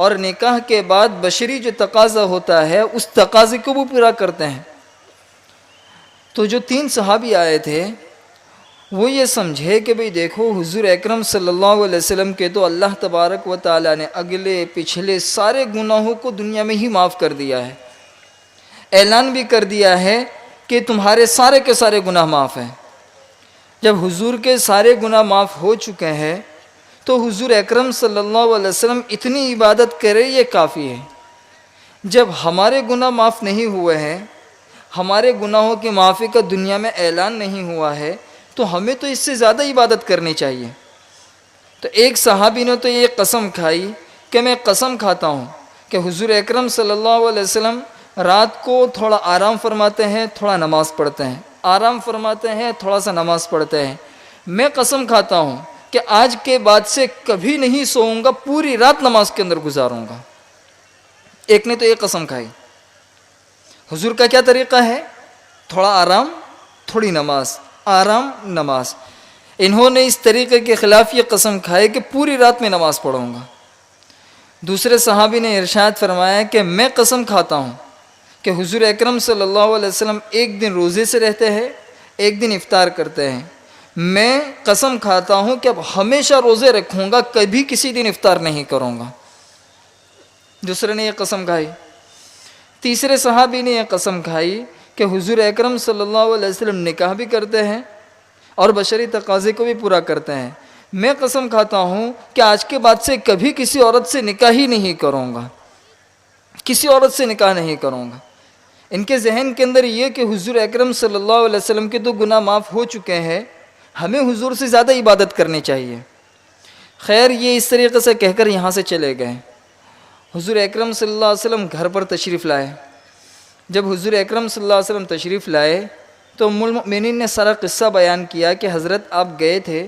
اور نکاح کے بعد بشری جو تقاضا ہوتا ہے اس تقاضے کو وہ پورا کرتے ہیں۔ تو جو 3 صحابی آئے تھے وہ یہ سمجھے کہ بھئی دیکھو حضور اکرم صلی اللہ علیہ وسلم کے تو اللہ تبارک و تعالیٰ نے اگلے پچھلے سارے گناہوں کو دنیا میں ہی معاف کر دیا ہے، اعلان بھی کر دیا ہے کہ تمہارے سارے کے سارے گناہ معاف ہیں۔ جب حضور کے سارے گناہ معاف ہو چکے ہیں تو حضور اکرم صلی اللہ علیہ وسلم اتنی عبادت کرے یہ کافی ہے۔ جب ہمارے گناہ معاف نہیں ہوئے ہیں، ہمارے گناہوں کی معافی کا دنیا میں اعلان نہیں ہوا ہے، تو ہمیں تو اس سے زیادہ عبادت کرنی چاہیے۔ تو ایک صحابی نے تو یہ قسم کھائی کہ میں قسم کھاتا ہوں کہ حضور اکرم صلی اللہ علیہ وسلم رات کو تھوڑا آرام فرماتے ہیں، تھوڑا نماز پڑھتے ہیں، آرام فرماتے ہیں، تھوڑا سا نماز پڑھتے ہیں۔ میں قسم کھاتا ہوں کہ آج کے بعد سے کبھی نہیں سوؤں گا، پوری رات نماز کے اندر گزاروں گا۔ ایک نے تو یہ قسم کھائی۔ حضور کا کیا طریقہ ہے؟ تھوڑا آرام، تھوڑی نماز، آرام، نماز۔ انہوں نے اس طریقے کے خلاف یہ قسم کھائی کہ پوری رات میں نماز پڑھوں گا۔ دوسرے صحابی نے ارشاد فرمایا کہ میں قسم کھاتا ہوں کہ حضور اکرم صلی اللہ علیہ وسلم ایک دن روزے سے رہتے ہیں، ایک دن افطار کرتے ہیں۔ میں قسم کھاتا ہوں کہ اب ہمیشہ روزے رکھوں گا، کبھی کسی دن افطار نہیں کروں گا۔ دوسرے نے یہ قسم کھائی۔ تیسرے صحابی نے یہ قسم کھائی کہ حضور اکرم صلی اللہ علیہ وسلم نکاح بھی کرتے ہیں اور بشری تقاضے کو بھی پورا کرتے ہیں۔ میں قسم کھاتا ہوں کہ آج کے بعد سے کبھی کسی عورت سے نکاح ہی نہیں کروں گا، کسی عورت سے نکاح نہیں کروں گا۔ ان کے ذہن کے اندر یہ کہ حضور اکرم صلی اللہ علیہ وسلم کے تو گناہ معاف ہو چکے ہیں، ہمیں حضور سے زیادہ عبادت کرنی چاہیے۔ خیر یہ اس طریقے سے کہہ کر یہاں سے چلے گئے۔ حضور اکرم صلی اللہ علیہ وسلم گھر پر تشریف لائے۔ جب حضور اکرم صلی اللہ علیہ وسلم تشریف لائے تو ام المؤمنین نے سارا قصہ بیان کیا کہ حضرت آپ گئے تھے،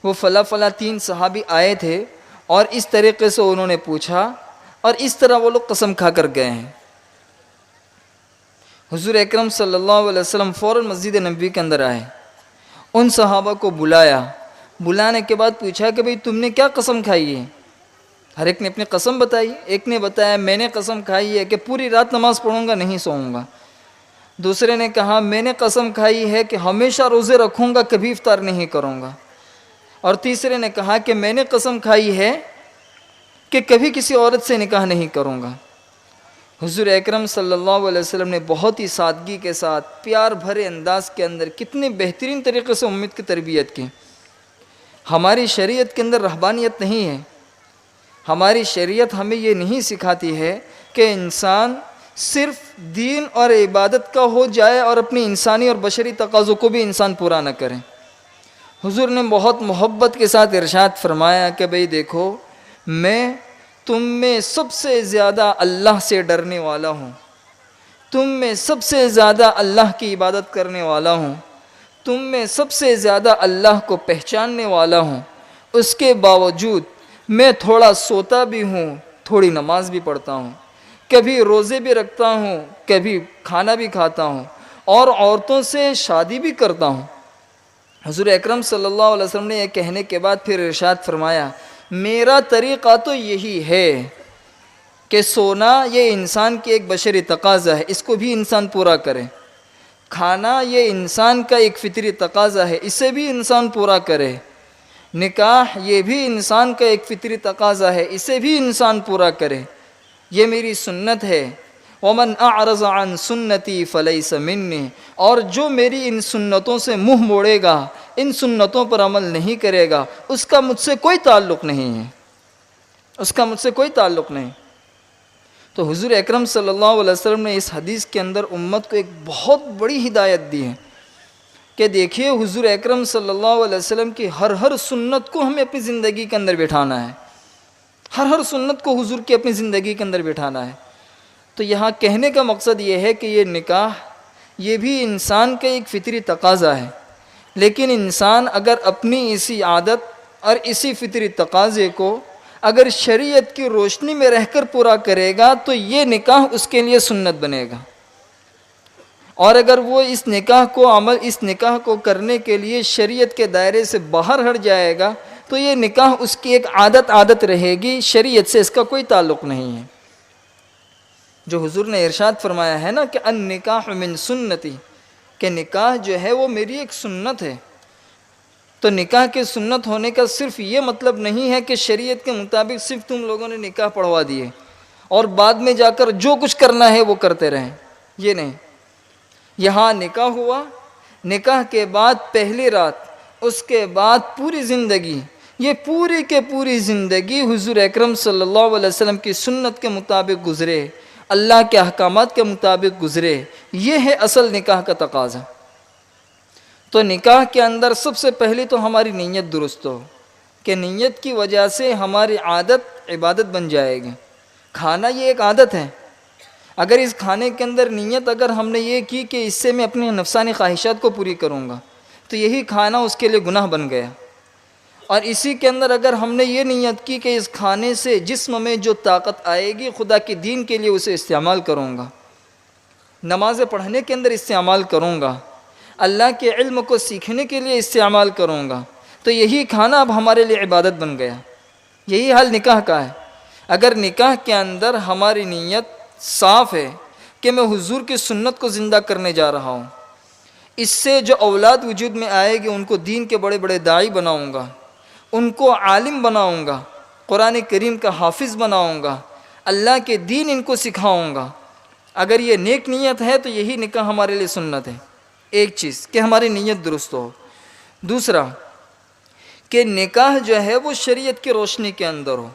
وہ فلاں 3 صحابی آئے تھے اور اس طریقے سے انہوں نے پوچھا اور اس طرح وہ لوگ قسم کھا کر گئے ہیں۔ حضور اکرم صلی اللہ علیہ وسلم فوراً مسجد نبوی کے اندر آئے، ان صحابہ کو بلایا، بلانے کے بعد پوچھا کہ بھئی تم نے کیا قسم کھائی ہے؟ ہر ایک نے اپنی قسم بتائی۔ ایک نے بتایا میں نے قسم کھائی ہے کہ پوری رات نماز پڑھوں گا، نہیں سوؤں گا۔ دوسرے نے کہا میں نے قسم کھائی ہے کہ ہمیشہ روزے رکھوں گا، کبھی افطار نہیں کروں گا۔ اور تیسرے نے کہا کہ میں نے قسم کھائی ہے کہ کبھی کسی عورت سے نکاح نہیں کروں گا۔ حضور اکرم صلی اللہ علیہ وسلم نے بہت ہی سادگی کے ساتھ، پیار بھرے انداز کے اندر کتنے بہترین طریقے سے امت کی تربیت کی۔ ہماری شریعت کے اندر رہبانیت نہیں ہے۔ ہماری شریعت ہمیں یہ نہیں سکھاتی ہے کہ انسان صرف دین اور عبادت کا ہو جائے اور اپنی انسانی اور بشری تقاضوں کو بھی انسان پورا نہ کرے۔ حضور نے بہت محبت کے ساتھ ارشاد فرمایا کہ بھئی دیکھو میں تم میں سب سے زیادہ اللہ سے ڈرنے والا ہوں، تم میں سب سے زیادہ اللہ کی عبادت کرنے والا ہوں، تم میں سب سے زیادہ اللہ کو پہچاننے والا ہوں۔ اس کے باوجود میں تھوڑا سوتا بھی ہوں، تھوڑی نماز بھی پڑھتا ہوں، کبھی روزے بھی رکھتا ہوں، کبھی کھانا بھی کھاتا ہوں اور عورتوں سے شادی بھی کرتا ہوں۔ حضور اکرم صلی اللہ علیہ وسلم نے یہ کہنے کے بعد پھر ارشاد فرمایا میرا طریقہ تو یہی ہے کہ سونا یہ انسان کی ایک بشری تقاضا ہے، اس کو بھی انسان پورا کرے۔ کھانا یہ انسان کا ایک فطری تقاضا ہے، اسے بھی انسان پورا کرے۔ نکاح یہ بھی انسان کا ایک فطری تقاضا ہے، اسے بھی انسان پورا کرے۔ یہ میری سنت ہے۔ وَمَنْ أَعْرَضَ عَنْ سُنَّتِي فَلَيْسَ مِنِّي، اور جو میری ان سنتوں سے منہ موڑے گا، ان سنتوں پر عمل نہیں کرے گا، اس کا مجھ سے کوئی تعلق نہیں ہے، اس کا مجھ سے کوئی تعلق نہیں۔ تو حضور اکرم صلی اللہ علیہ وسلم نے اس حدیث کے اندر امت کو ایک بہت بڑی ہدایت دی ہے کہ دیکھیے حضور اکرم صلی اللہ علیہ وسلم کی ہر سنت کو ہمیں اپنی زندگی کے اندر بٹھانا ہے، ہر سنت کو حضور کی اپنی زندگی کے اندر بٹھانا ہے۔ تو یہاں کہنے کا مقصد یہ ہے کہ یہ نکاح یہ بھی انسان کا ایک فطری تقاضا ہے، لیکن انسان اگر اپنی اسی عادت اور اسی فطری تقاضے کو اگر شریعت کی روشنی میں رہ کر پورا کرے گا تو یہ نکاح اس کے لیے سنت بنے گا، اور اگر وہ اس نکاح کو کرنے کے لیے شریعت کے دائرے سے باہر ہٹ جائے گا تو یہ نکاح اس کی ایک عادت رہے گی، شریعت سے اس کا کوئی تعلق نہیں ہے۔ جو حضور نے ارشاد فرمایا ہے نا کہ النکاح من سنتی، کہ نکاح جو ہے وہ میری ایک سنت ہے، تو نکاح کے سنت ہونے کا صرف یہ مطلب نہیں ہے کہ شریعت کے مطابق صرف تم لوگوں نے نکاح پڑھوا دیے اور بعد میں جا کر جو کچھ کرنا ہے وہ کرتے رہیں، یہ نہیں۔ یہاں نکاح ہوا، نکاح کے بعد پہلی رات، اس کے بعد پوری زندگی، یہ پوری کے پوری زندگی حضور اکرم صلی اللہ علیہ وسلم کی سنت کے مطابق گزرے، اللہ کے احکامات کے مطابق گزرے، یہ ہے اصل نکاح کا تقاضا۔ تو نکاح کے اندر سب سے پہلی تو ہماری نیت درست ہو، کہ نیت کی وجہ سے ہماری عادت عبادت بن جائے گی۔ کھانا یہ ایک عادت ہے، اگر اس کھانے کے اندر نیت اگر ہم نے یہ کی کہ اس سے میں اپنی نفسانی خواہشات کو پوری کروں گا، تو یہی کھانا اس کے لیے گناہ بن گیا۔ اور اسی کے اندر اگر ہم نے یہ نیت کی کہ اس کھانے سے جسم میں جو طاقت آئے گی خدا کے دین کے لیے اسے استعمال کروں گا، نماز پڑھنے کے اندر استعمال کروں گا، اللہ کے علم کو سیکھنے کے لیے استعمال کروں گا، تو یہی کھانا اب ہمارے لیے عبادت بن گیا۔ یہی حال نکاح کا ہے۔ اگر نکاح کے اندر ہماری نیت صاف ہے کہ میں حضور کی سنت کو زندہ کرنے جا رہا ہوں، اس سے جو اولاد وجود میں آئے گی ان کو دین کے بڑے بڑے داعی بناؤں گا، ان کو عالم بناؤں گا، قرآن کریم کا حافظ بناؤں گا، اللہ کے دین ان کو سکھاؤں گا، اگر یہ نیک نیت ہے تو یہی نکاح ہمارے لیے سنت ہے۔ ایک چیز کہ ہماری نیت درست ہو۔ دوسرا کہ نکاح جو ہے وہ شریعت کی روشنی کے اندر ہو۔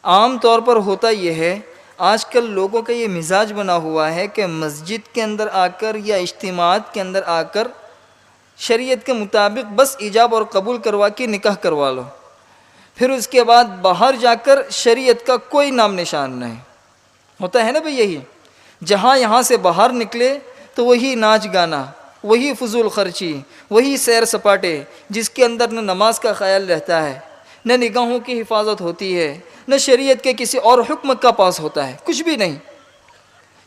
عام طور پر ہوتا یہ ہے، آج کل لوگوں کا یہ مزاج بنا ہوا ہے کہ مسجد کے اندر آ کر یا اجتماعات کے اندر آ کر شریعت کے مطابق بس ایجاب اور قبول کروا کے نکاح کروا لو، پھر اس کے بعد باہر جا کر شریعت کا کوئی نام نشان نہیں ہوتا ہے نا بھئی۔ یہی جہاں یہاں سے باہر نکلے تو وہی ناچ گانا، وہی فضول خرچی، وہی سیر سپاٹے، جس کے اندر نہ نماز کا خیال رہتا ہے، نہ نگاہوں کی حفاظت ہوتی ہے، نہ شریعت کے کسی اور حکم کا پاس ہوتا ہے، کچھ بھی نہیں۔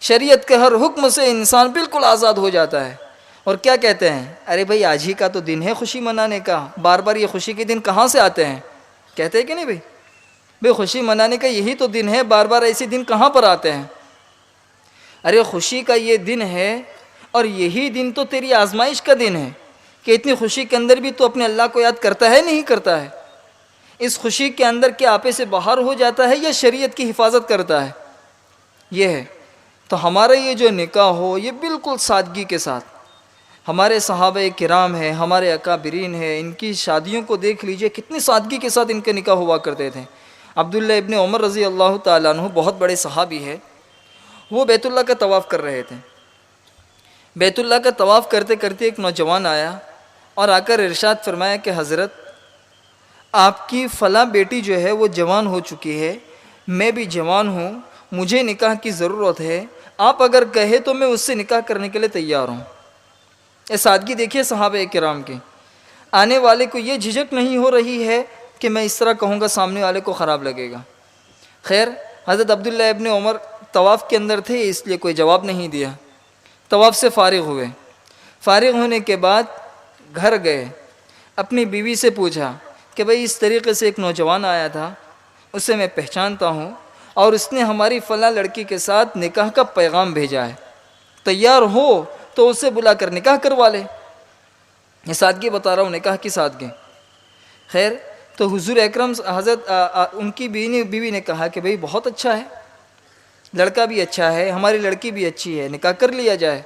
شریعت کے ہر حکم سے انسان بالکل آزاد ہو جاتا ہے، اور کیا کہتے ہیں، ارے بھائی آج ہی کا تو دن ہے خوشی منانے کا، بار بار یہ خوشی کے دن کہاں سے آتے ہیں؟ کہتے ہیں کہ نہیں بھائی خوشی منانے کا یہی تو دن ہے، بار بار ایسے دن کہاں پر آتے ہیں؟ ارے خوشی کا یہ دن ہے، اور یہی دن تو تیری آزمائش کا دن ہے کہ اتنی خوشی کے اندر بھی تو اپنے اللہ کو یاد کرتا ہے نہیں کرتا ہے؟ اس خوشی کے اندر کیا آپے سے باہر ہو جاتا ہے یا شریعت کی حفاظت کرتا ہے؟ یہ ہے۔ تو ہمارا یہ جو نکاح ہو یہ بالکل سادگی کے ساتھ، ہمارے صحابہ کرام ہیں، ہمارے اکابرین ہیں، ان کی شادیوں کو دیکھ لیجئے کتنی سادگی کے ساتھ ان کے نکاح ہوا کرتے تھے۔ عبداللہ ابن عمر رضی اللہ تعالیٰ عنہ بہت بڑے صحابی ہے، وہ بیت اللہ کا طواف کر رہے تھے۔ بیت اللہ کا طواف کرتے کرتے ایک نوجوان آیا اور آ کر ارشاد فرمایا کہ حضرت آپ کی فلاں بیٹی جو ہے وہ جوان ہو چکی ہے، میں بھی جوان ہوں، مجھے نکاح کی ضرورت ہے، آپ اگر کہے تو میں اس سے نکاح کرنے کے لیے تیار ہوں۔ یہ سادگی دیکھیے صحابہ کرام کی، آنے والے کو یہ جھجک نہیں ہو رہی ہے کہ میں اس طرح کہوں گا سامنے والے کو خراب لگے گا۔ خیر حضرت عبداللہ ابن عمر طواف کے اندر تھے، اس لیے کوئی جواب نہیں دیا، طواف سے فارغ ہوئے۔ فارغ ہونے کے بعد گھر گئے، اپنی بیوی سے پوچھا کہ بھئی اس طریقے سے ایک نوجوان آیا تھا، اسے میں پہچانتا ہوں، اور اس نے ہماری فلاں لڑکی کے ساتھ نکاح کا پیغام بھیجا ہے، تیار ہو تو اسے بلا کر نکاح کروا لے۔ یہ سادگی بتا رہا ہوں، نکاح کی سادگی۔ خیر تو حضور اکرم حضرت ان کی بیوی نے کہا کہ بھئی بہت اچھا ہے، لڑکا بھی اچھا ہے، ہماری لڑکی بھی اچھی ہے، نکاح کر لیا جائے۔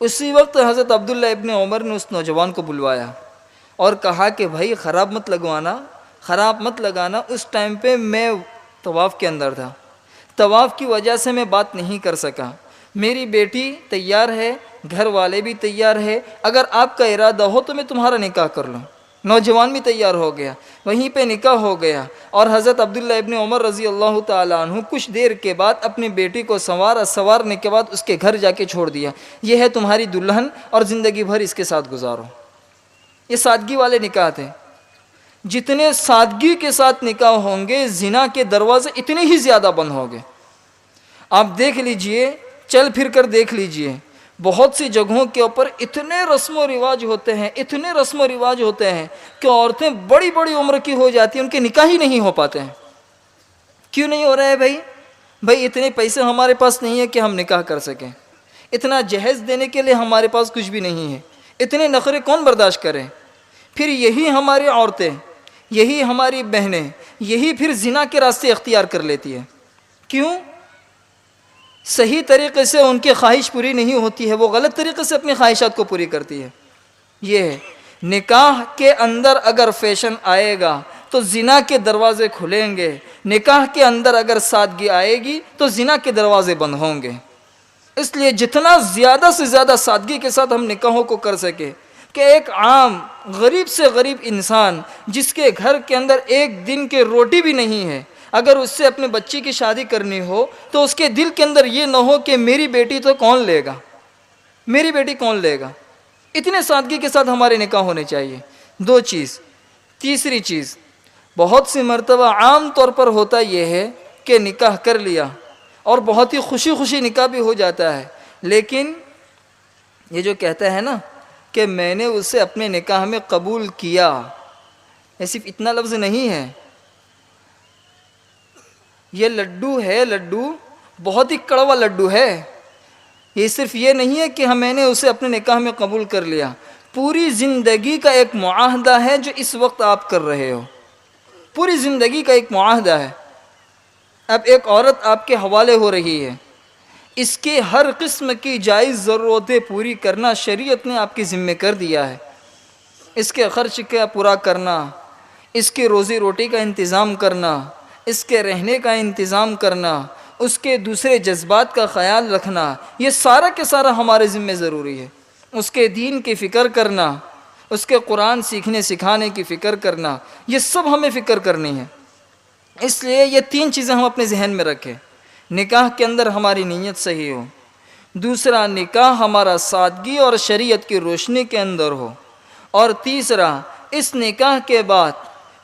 اسی وقت حضرت عبداللہ ابن عمر نے اس نوجوان کو بلوایا اور کہا کہ بھائی خراب مت لگانا، اس ٹائم پہ میں طواف کے اندر تھا، طواف کی وجہ سے میں بات نہیں کر سکا، میری بیٹی تیار ہے، گھر والے بھی تیار ہے، اگر آپ کا ارادہ ہو تو میں تمہارا نکاح کر لوں۔ نوجوان بھی تیار ہو گیا، وہیں پہ نکاح ہو گیا، اور حضرت عبداللہ ابن عمر رضی اللہ تعالیٰ عنہ کچھ دیر کے بعد اپنی بیٹی کو سنوارنے کے بعد اس کے گھر جا کے چھوڑ دیا، یہ ہے تمہاری دلہن اور زندگی بھر اس کے ساتھ گزارو۔ یہ سادگی والے نکاح تھے۔ جتنے سادگی کے ساتھ نکاح ہوں گے زنا کے دروازے اتنے ہی زیادہ بند ہوں گے۔ آپ دیکھ لیجئے، چل پھر کر دیکھ لیجئے، بہت سی جگہوں کے اوپر اتنے رسم و رواج ہوتے ہیں، اتنے رسم و رواج ہوتے ہیں کہ عورتیں بڑی بڑی عمر کی ہو جاتی ہیں، ان کے نکاح ہی نہیں ہو پاتے ہیں۔ کیوں نہیں ہو رہا ہے بھائی اتنے پیسے ہمارے پاس نہیں ہے کہ ہم نکاح کر سکیں، اتنا جہیز دینے کے لیے ہمارے پاس کچھ بھی نہیں ہے، اتنے نخرے کون برداشت کرے؟ پھر یہی ہماری عورتیں، یہی ہماری بہنیں، یہی پھر زنا کے راستے اختیار کر لیتی ہے۔ کیوں؟ صحیح طریقے سے ان کی خواہش پوری نہیں ہوتی ہے، وہ غلط طریقے سے اپنی خواہشات کو پوری کرتی ہے۔ یہ ہے نکاح کے اندر اگر فیشن آئے گا تو زنا کے دروازے کھلیں گے، نکاح کے اندر اگر سادگی آئے گی تو زنا کے دروازے بند ہوں گے۔ اس لیے جتنا زیادہ سے زیادہ سادگی کے ساتھ ہم نکاحوں کو کر سکے کہ ایک عام غریب سے غریب انسان جس کے گھر کے اندر ایک دن کی روٹی بھی نہیں ہے، اگر اس سے اپنے بچی کی شادی کرنی ہو تو اس کے دل کے اندر یہ نہ ہو کہ میری بیٹی تو کون لے گا، میری بیٹی کون لے گا۔ اتنے سادگی کے ساتھ ہمارے نکاح ہونے چاہیے۔ دو چیز۔ تیسری چیز، بہت سی مرتبہ عام طور پر ہوتا یہ ہے کہ نکاح کر لیا اور بہت ہی خوشی خوشی نکاح بھی ہو جاتا ہے، لیکن یہ جو کہتا ہے نا کہ میں نے اسے اپنے نکاح میں قبول کیا، یہ صرف اتنا لفظ نہیں ہے، یہ لڈو ہے، لڈو بہت ہی کڑوا لڈو ہے۔ یہ صرف یہ نہیں ہے کہ میں نے اسے اپنے نکاح میں قبول کر لیا، پوری زندگی کا ایک معاہدہ ہے جو اس وقت آپ کر رہے ہو، پوری زندگی کا ایک معاہدہ ہے۔ اب ایک عورت آپ کے حوالے ہو رہی ہے، اس کے ہر قسم کی جائز ضرورتیں پوری کرنا شریعت نے آپ کے ذمہ کر دیا ہے۔ اس کے خرچ کا پورا کرنا، اس کی روزی روٹی کا انتظام کرنا، اس کے رہنے کا انتظام کرنا، اس کے دوسرے جذبات کا خیال رکھنا، یہ سارا کے سارا ہمارے ذمہ ضروری ہے۔ اس کے دین کی فکر کرنا، اس کے قرآن سیکھنے سکھانے کی فکر کرنا، یہ سب ہمیں فکر کرنی ہے۔ اس لیے یہ تین چیزیں ہم اپنے ذہن میں رکھیں۔ نکاح کے اندر ہماری نیت صحیح ہو، دوسرا نکاح ہمارا سادگی اور شریعت کی روشنی کے اندر ہو، اور تیسرا اس نکاح کے بعد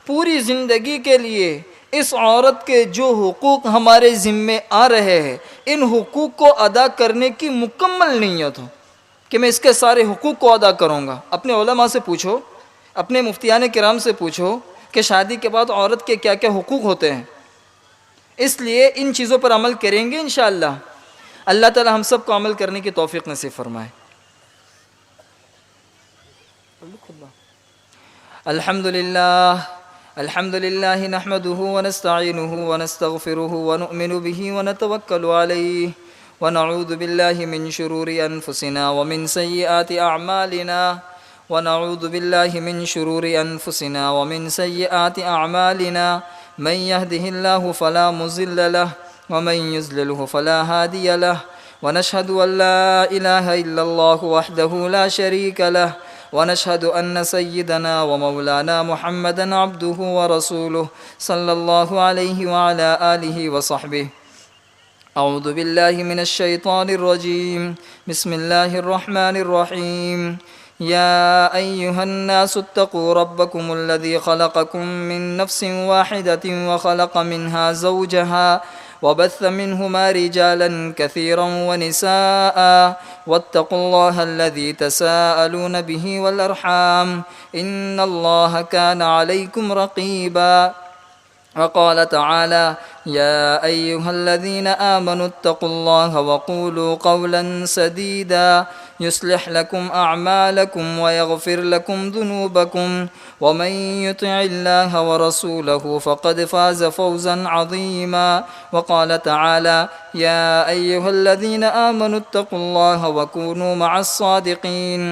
پوری زندگی کے لیے اس عورت کے جو حقوق ہمارے ذمے آ رہے ہیں ان حقوق کو ادا کرنے کی مکمل نیت ہو کہ میں اس کے سارے حقوق کو ادا کروں گا۔ اپنے علماء سے پوچھو، اپنے مفتیان کرام سے پوچھو کہ شادی کے بعد عورت کے کیا کیا حقوق ہوتے ہیں۔ اس لیے ان چیزوں پر عمل کریں گے انشاءاللہ، اللہ تعالی ہم سب کو عمل کرنے کی توفیق نصیب فرمائے۔ الحمد للہ نحمده ونستعینه ونستغفره ونؤمن به ونتوکل علیہ ونعوذ باللہ من شرور انفسنا ومن سیئات اعمالنا ونعوذ باللہ من شرور انفسنا ومن سیئات اعمالنا من يهده الله فلا مضل له ومن يضلله فلا هادي له ونشهد أن لا إله إلا الله وحده لا شريك له ونشهد أن سيدنا ومولانا محمدا عبده ورسوله صلى الله عليه وعلى آله وصحبه۔ أعوذ بالله من الشيطان الرجيم، بسم الله الرحمن الرحيم۔ يا أيها الناس اتقوا ربكم الذي خلقكم من نفس واحدة وخلق منها زوجها وبث منهما رجالا كثيرا ونساء واتقوا الله الذي تساءلون به والأرحام إن الله كان عليكم رقيبا۔ وقال تعالى يا أيها الذين آمنوا اتقوا الله وقولوا قولا سديدا يصلح لكم أعمالكم ويغفر لكم ذنوبكم ومن يطع الله ورسوله فقد فاز فوزا عظيما۔ وقال تعالى يا أيها الذين آمنوا اتقوا الله وكونوا مع الصادقين۔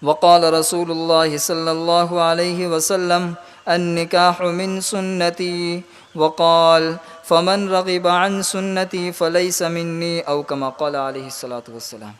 وقال رسول الله صلى الله عليه وسلم النکاح من سنتی وقال فمن رغب عن سنتی فلیس منی، او کما قال علیہ الصلاۃ والسلام۔